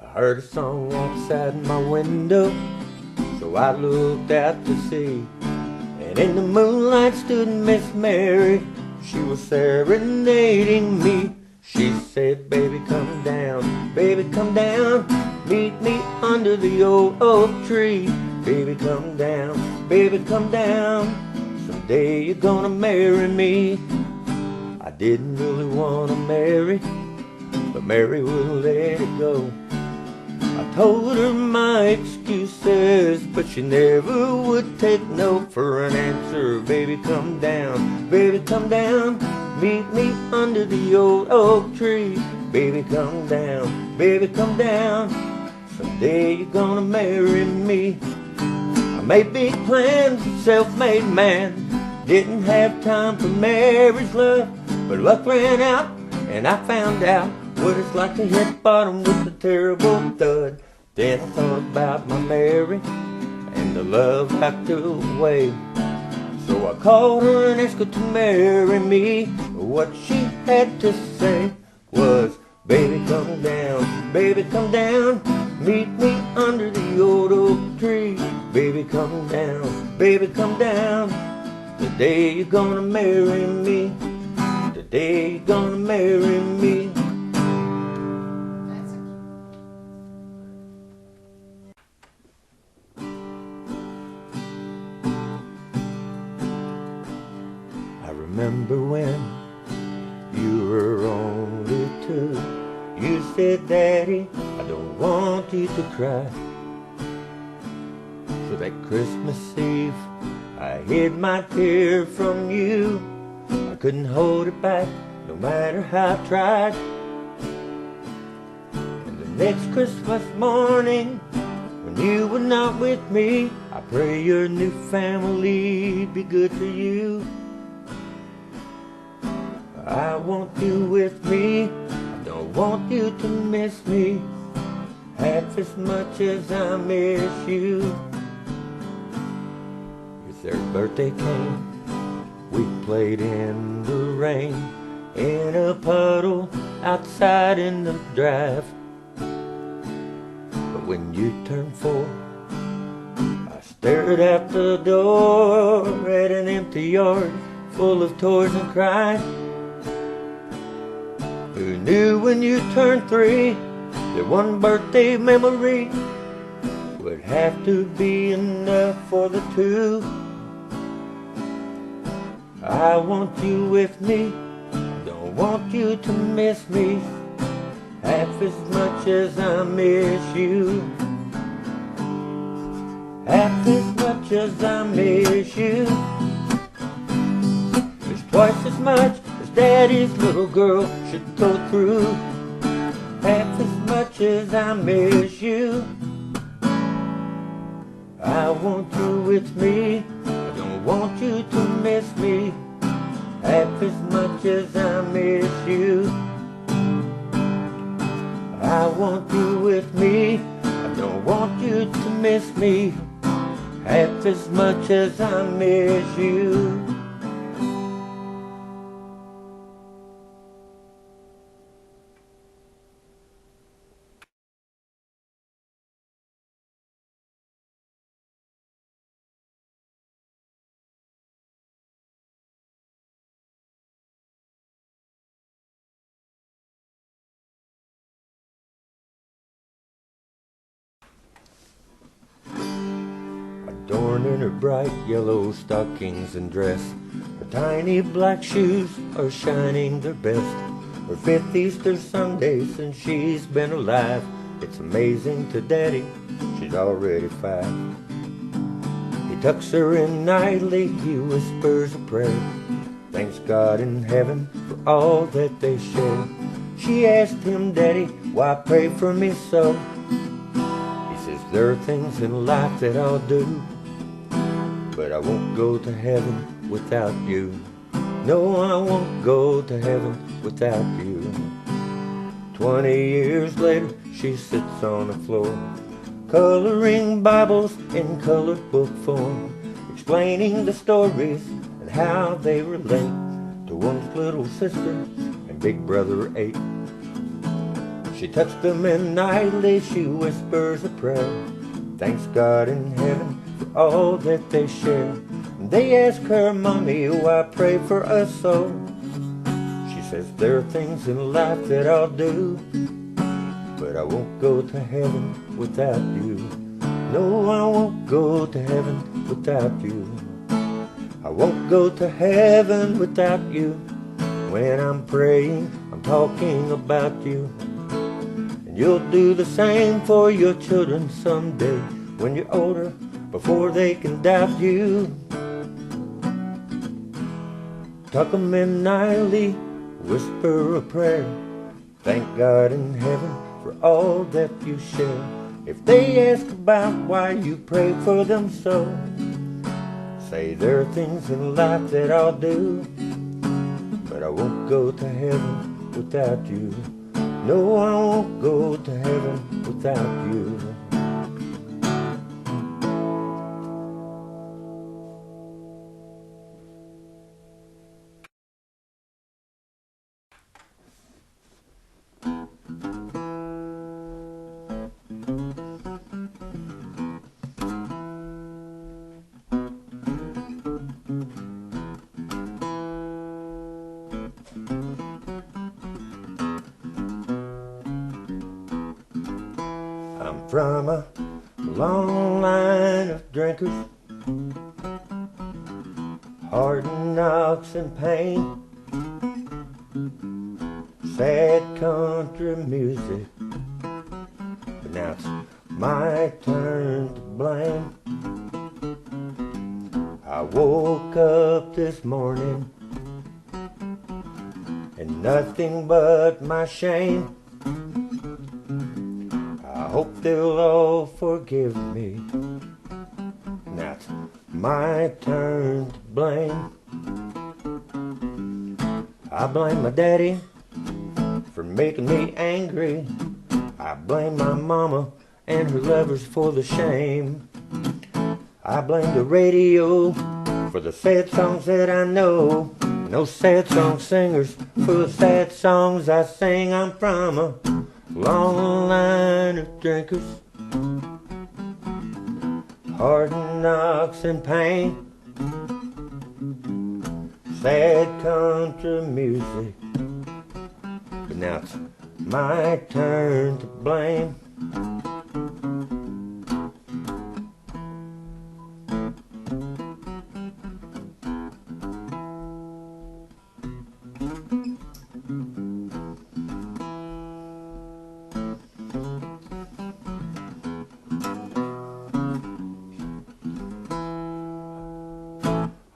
I heard a song outside my window, so I looked out to sea. And in the moonlight stood Miss Mary. She was serenading me. She said, baby, come down, baby, come down. Meet me under the old oak tree. Baby, come down, baby, come down. Someday you're gonna marry me. I didn't really wanna marry, but Mary wouldn't let it go. I told her my excuses, but she never would take no for an answer. Baby, come down, baby, come down. Meet me under the old oak tree. Baby, come down, baby, come down. Someday you're gonna marry me. I made big plans, a self-made man. Didn't have time for marriage love, but luck ran out, and I found out what it's like to hit bottom with a terrible thud. Then I thought about my Mary and the love locked her away. So I called her and asked her to marry me. What she had to say was, baby, come down, baby, come down. Meet me under the old oak tree. Baby, come down, baby, come down. The day you're gonna marry me. The day you're gonna marry me. I remember when you were only 2. You said, Daddy, I don't want you to cry. So that Christmas Eve, I hid my tear from you. I couldn't hold it back, no matter how I tried. And the next Christmas morning, when you were not with me, I pray your new family be good to you. I want you with me, I don't want you to miss me half as much as I miss you. Your 3rd birthday came, we played in the rain, in a puddle outside in the drive. But when you turned 4, I stared out the door at an empty yard full of toys and cried. Who knew when you turned 3 that one birthday memory would have to be enough for the 2? I want you with me, I don't want you to miss me half as much as I miss you. Half as much as I miss you. It's twice as much as Daddy's little girl should go through. Half as much as I miss you. I want you with me, I don't want you to miss me half as much as I miss you. I want you with me, I don't want you to miss me half as much as I miss you. Adorned in her bright yellow stockings and dress, her tiny black shoes are shining their best. Her 5th Easter Sunday since she's been alive. It's amazing to Daddy, she's already 5. He tucks her in nightly, he whispers a prayer. Thanks God in heaven for all that they share. She asked him, Daddy, why pray for me so? He says, there are things in life that I'll do, but I won't go to heaven without you. No, I won't go to heaven without you. 20 years later, she sits on the floor, coloring Bibles in colored book form, explaining the stories and how they relate to one's little sister and big brother 8. She touched them and nightly she whispers a prayer. Thanks God in heaven for all that they share. They ask her, Mommy, why pray for us so? She says, there are things in life that I'll do, but I won't go to heaven without you. No, I won't go to heaven without you. I won't go to heaven without you. When I'm praying, I'm talking about you. And you'll do the same for your children someday, when you're older, before they can doubt you. Tuck 'em in nightly, whisper a prayer. Thank God in heaven for all that you share. If they ask about why you pray for them so, say there are things in life that I'll do, but I won't go to heaven without you. No, I won't go to heaven without you. I'm from a long line of drinkers, hard knocks and pain, sad country music, but now it's my turn to blame. I woke up this morning and nothing but my shame. I hope they'll all forgive me. Now it's my turn to blame. I blame my daddy for making me angry. I blame my mama and her lovers for the shame. I blame the radio for the sad songs that I know, and those sad song singers for the sad songs I sing. I'm from a long line of drinkers, hard knocks and pain, sad country music, but now it's my turn to blame.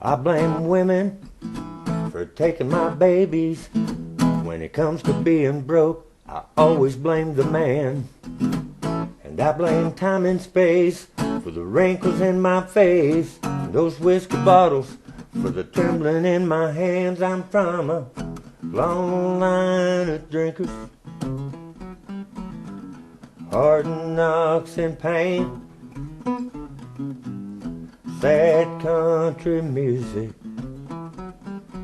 I blame women for taking my babies. When it comes to being broke, I always blame the man. And I blame time and space for the wrinkles in my face, and those whiskey bottles for the trembling in my hands. I'm from a long line of drinkers, hard knocks and pain, sad country music,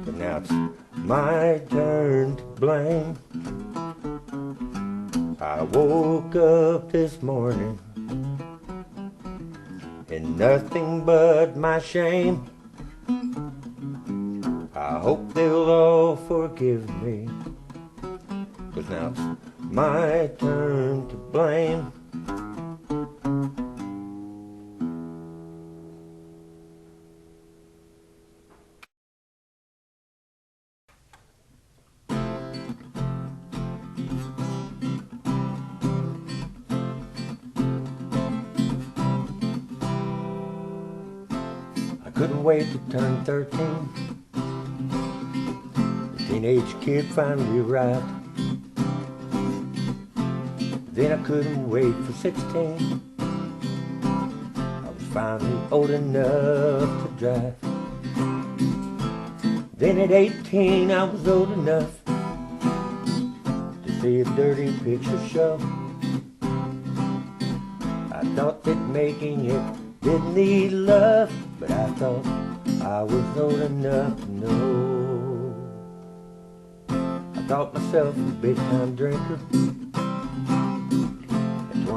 but now it's my turn to blame. I woke up this morning in nothing but my shame. I hope they'll all forgive me, 'cause now it's my turn to blame. I couldn't wait to turn 13. The teenage kid finally arrived. Then I couldn't wait for 16. I was finally old enough to drive. Then at 18 I was old enough to see a dirty picture show. I thought that making it didn't need love, but I thought I was old enough to know. I thought myself a big time drinker,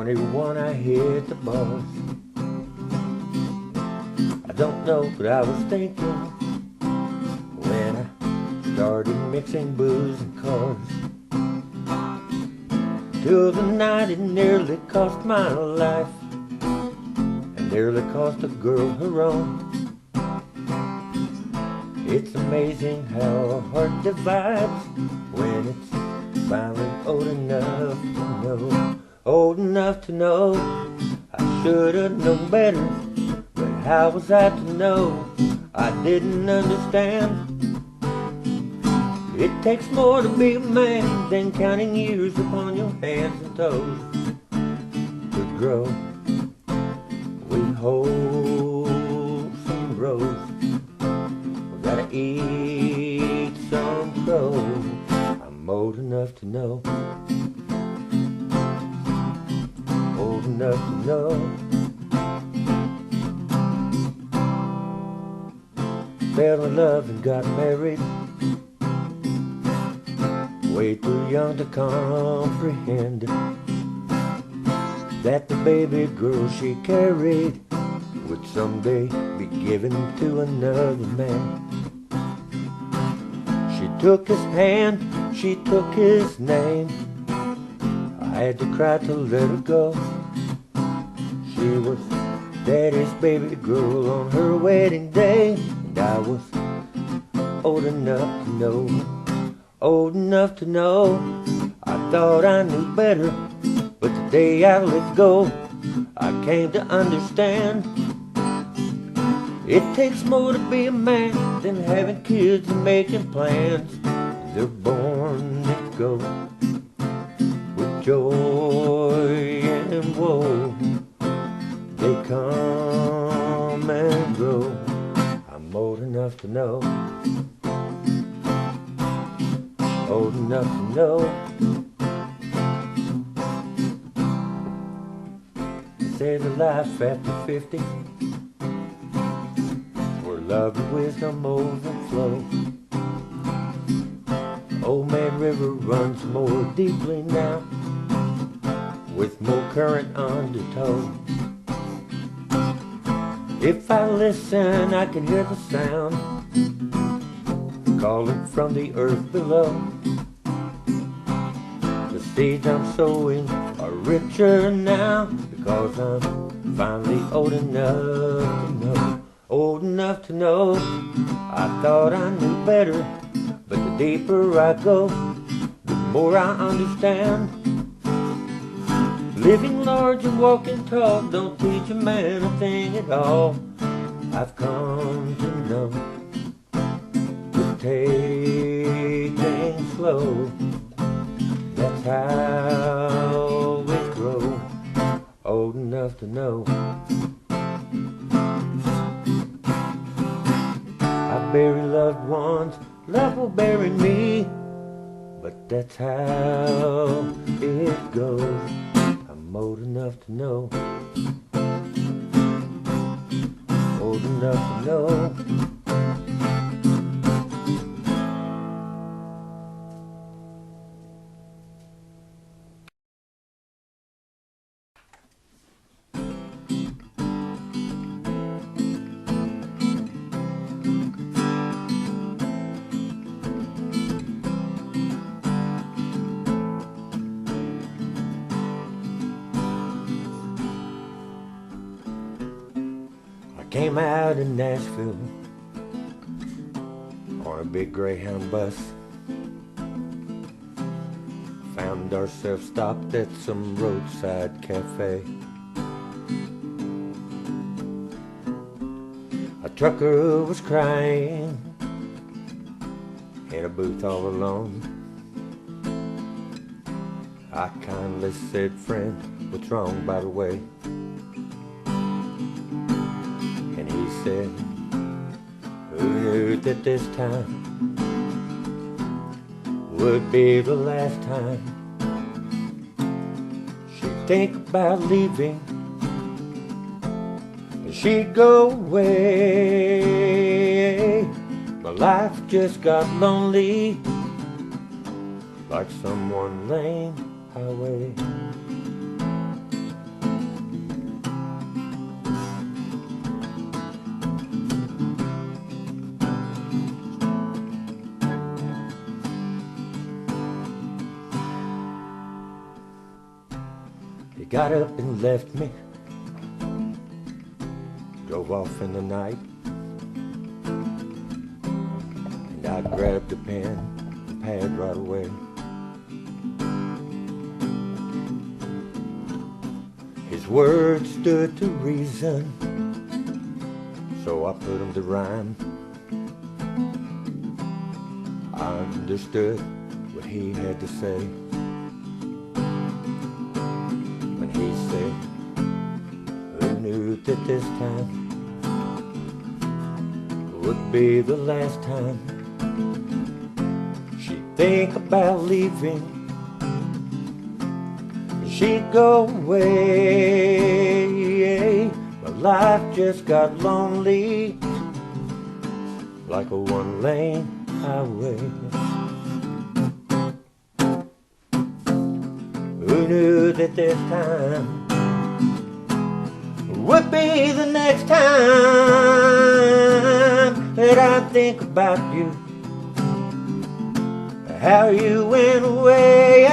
21 I hit the bars. I don't know what I was thinking when I started mixing booze and cars. Till the night it nearly cost my life, and nearly cost a girl her own. It's amazing how a heart divides when it's finally old enough to know. Old enough to know I should have known better, but how was I to know? I didn't understand. It takes more to be a man than counting years upon your hands and toes. To grow, we hold some rows. We gotta eat some crow. I'm old enough to know. Old enough to know. Fell in love and got married, way too young to comprehend that the baby girl she carried would someday be given to another man. She took his hand, she took his name. I had to cry to let her go. She was daddy's baby girl on her wedding day, and I was old enough to know. Old enough to know I thought I knew better, but the day I let go I came to understand. It takes more to be a man than having kids and making plans. They're born to go with joy and woe. They come and go. I'm old enough to know. Old enough to know. They say the life after 50, where love and wisdom overflow. Old Man River runs more deeply now, with more current undertow. If I listen, I can hear the sound calling from the earth below. The seeds I'm sowing are richer now, because I'm finally old enough to know. Old enough to know I thought I knew better, but the deeper I go, the more I understand. Living large and walking tall don't teach a man a thing at all. I've come to know to take things slow. That's how we grow. Old enough to know. I bury loved ones, love will bury me, but that's how it goes. I'm old enough to know. Old enough to know. Came out in Nashville on a big Greyhound bus. Found ourselves stopped at some roadside cafe. A trucker was crying in a booth all alone. I kindly said, "Friend, what's wrong, by the way?" He said, "Who knew that this time would be the last time she'd think about leaving, and she'd go away. My life just got lonely, like some one-lane highway. got up and left me, drove off in the night, and I grabbed a pen and pad right away. His words stood to reason, so I put them to rhyme. I understood what he had to say when he said, who knew that this time would be the last time she'd think about leaving, she'd go away. My life just got lonely, like a one-lane highway. Who knew that this time would be the next time that I think about you, how you went away.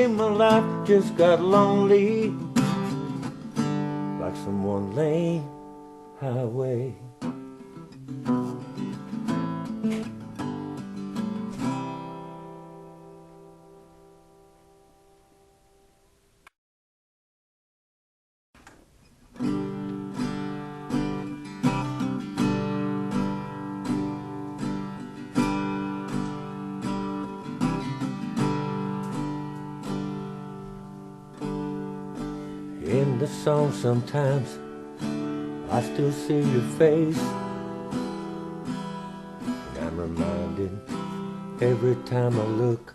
My life just got lonely, like some one-lane highway. In the song sometimes I still see your face, and I'm reminded every time I look,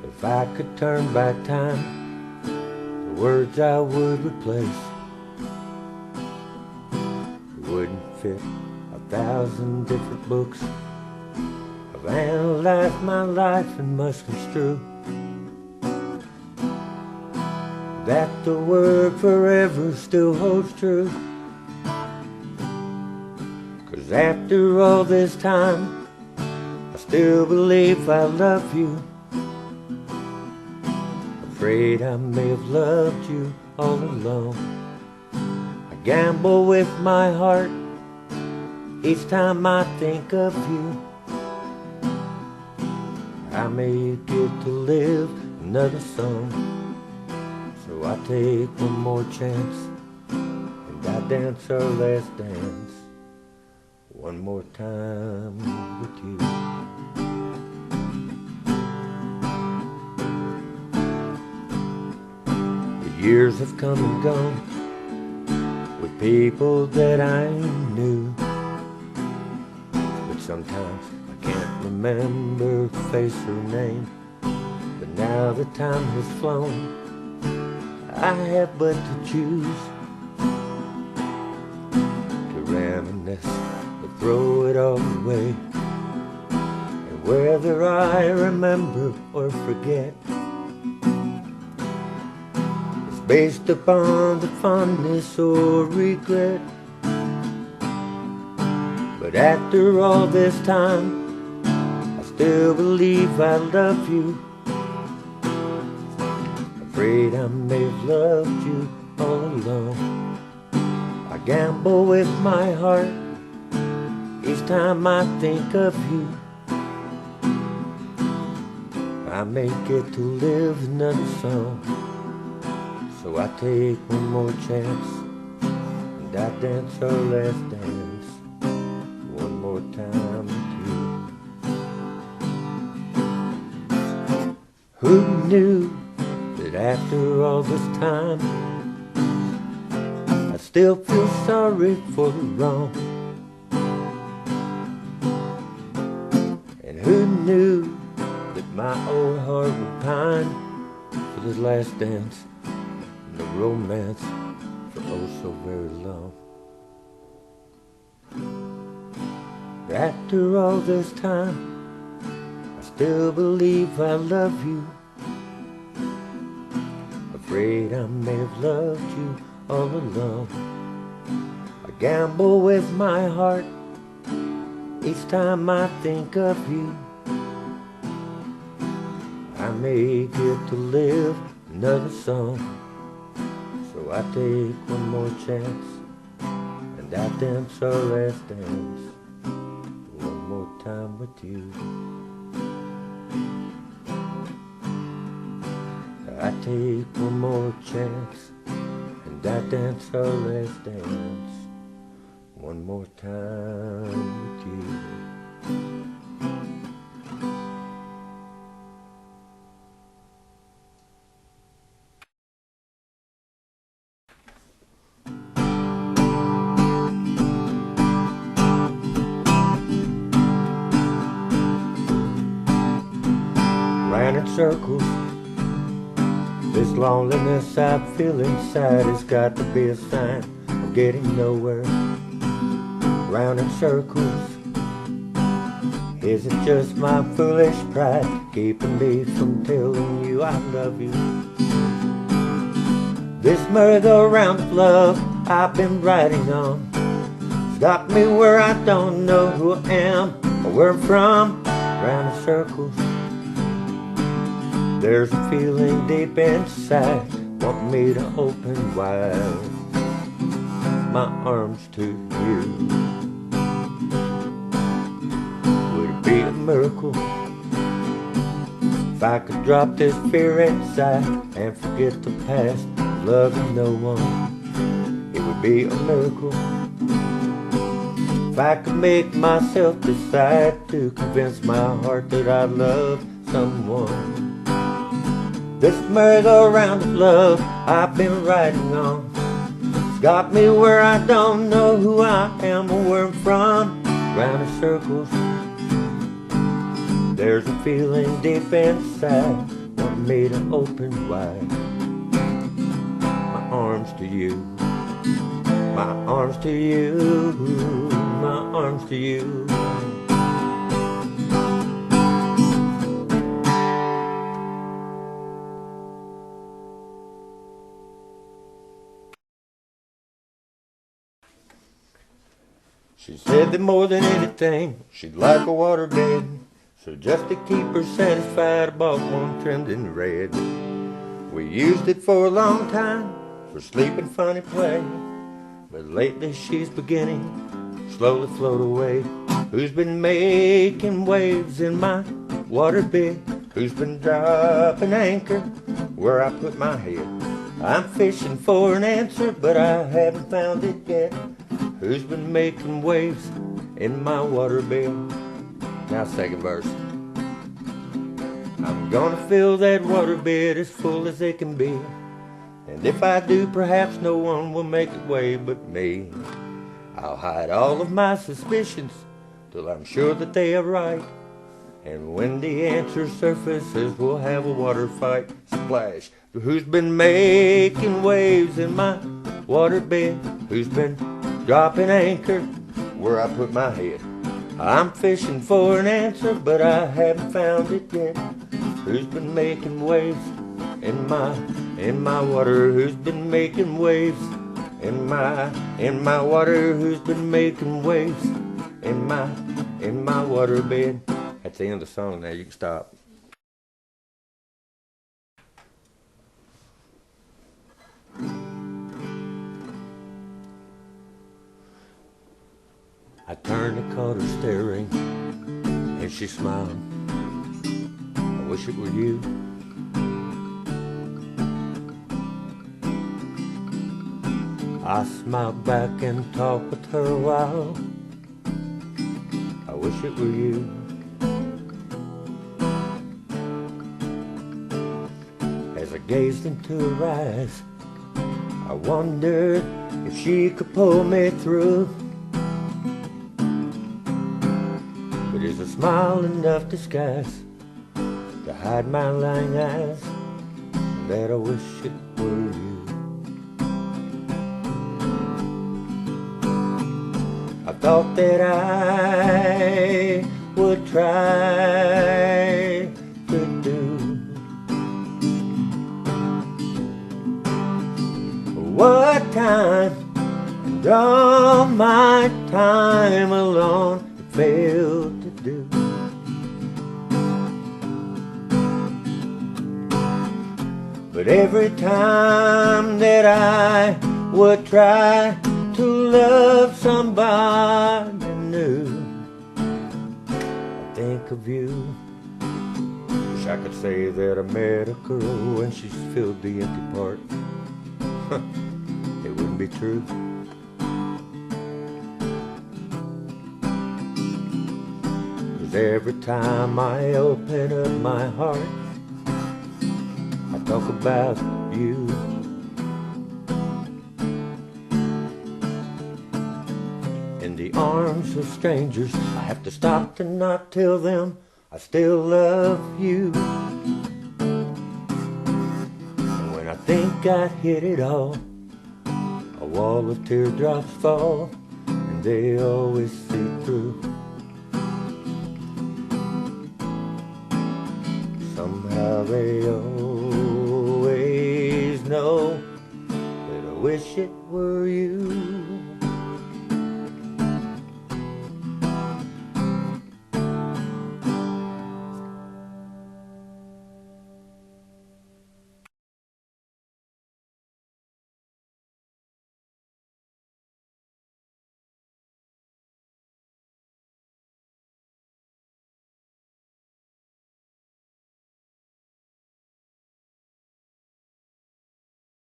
if I could turn back time, the words I would replace wouldn't fit 1,000 different books. I've analyzed my life and must construe that the word forever still holds true. 'Cause after all this time, I still believe I love you. Afraid I may have loved you all along. I gamble with my heart each time I think of you. I may get to live another song, so I take one more chance, and I dance our last dance one more time with you. The years have come and gone with people that I knew, but sometimes I can't remember face or name. But now the time has flown, I have but to choose to reminisce or throw it all away. And whether I remember or forget, it's based upon the fondness or regret. But after all this time, I still believe I love you. Afraid I may have loved you all along. I gamble with my heart each time I think of you. I may get to live another song, so I take one more chance, and I dance our last dance one more time with you. Who knew that after all this time, I still feel sorry for the wrong? And who knew that my old heart would pine for this last dance and the romance for oh so very long? After all this time, I still believe I love you. Afraid I may have loved you all along. I gamble with my heart each time I think of you. I may get to live another song. So I take one more chance, and I dance our last dance one more time with you. I take one more chance, and I dance our last dance one more time with you. Ran in circles, this loneliness I feel inside has got to be a sign of getting nowhere. Round in circles, is it just my foolish pride keeping me from telling you I love you? This merry-go-round of love I've been riding on has got me where I don't know who I am or where I'm from. Round in circles, there's a feeling deep inside, want me to open wide my arms to you. Would it be a miracle if I could drop this fear inside and forget the past, loving no one? It would be a miracle if I could make myself decide to convince my heart that I love someone. This merry-go-round of love I've been riding on has got me where I don't know who I am or where I'm from. Round in circles, there's a feeling deep inside, want me to open wide my arms to you, my arms to you, my arms to you. She said that more than anything, she'd like a waterbed. So just to keep her satisfied, I bought one trimmed in red. We used it for a long time, for sleep and funny play. But lately she's beginning to slowly float away. Who's been making waves in my waterbed? Who's been dropping anchor where I put my head? I'm fishing for an answer, but I haven't found it yet. Who's been making waves in my waterbed? Now second verse. I'm gonna fill that waterbed as full as it can be. And if I do, perhaps no one will make it way but me. I'll hide all of my suspicions till I'm sure that they are right. And when the answer surfaces, we'll have a water fight. Splash. Who's been making waves in my waterbed? Who's been dropping anchor where I put my head? I'm fishing for an answer, but I haven't found it yet. Who's been making waves in my water? Who's been making waves in my water? Who's been making waves in my waterbed? That's the end of the song. Now you can stop. I turned and caught her staring, and she smiled. I wish it were you. I smiled back and talked with her a while. I wish it were you. As I gazed into her eyes, I wondered if she could pull me through. But is a smile enough disguise to hide my lying eyes? That I wish it were you. I thought that I would try to do what time and all my time alone failed to do. But But every time that I would try to love somebody new, I think of you. Wish I could say that I met a girl and she's filled the empty part. It wouldn't be true. 'Cause every time I open up my heart, I talk about you. In the arms of strangers, I have to stop to not tell them I still love you. And when I think I hit it all, a wall of teardrops fall, and they always see through. Somehow they always know that I wish it were you.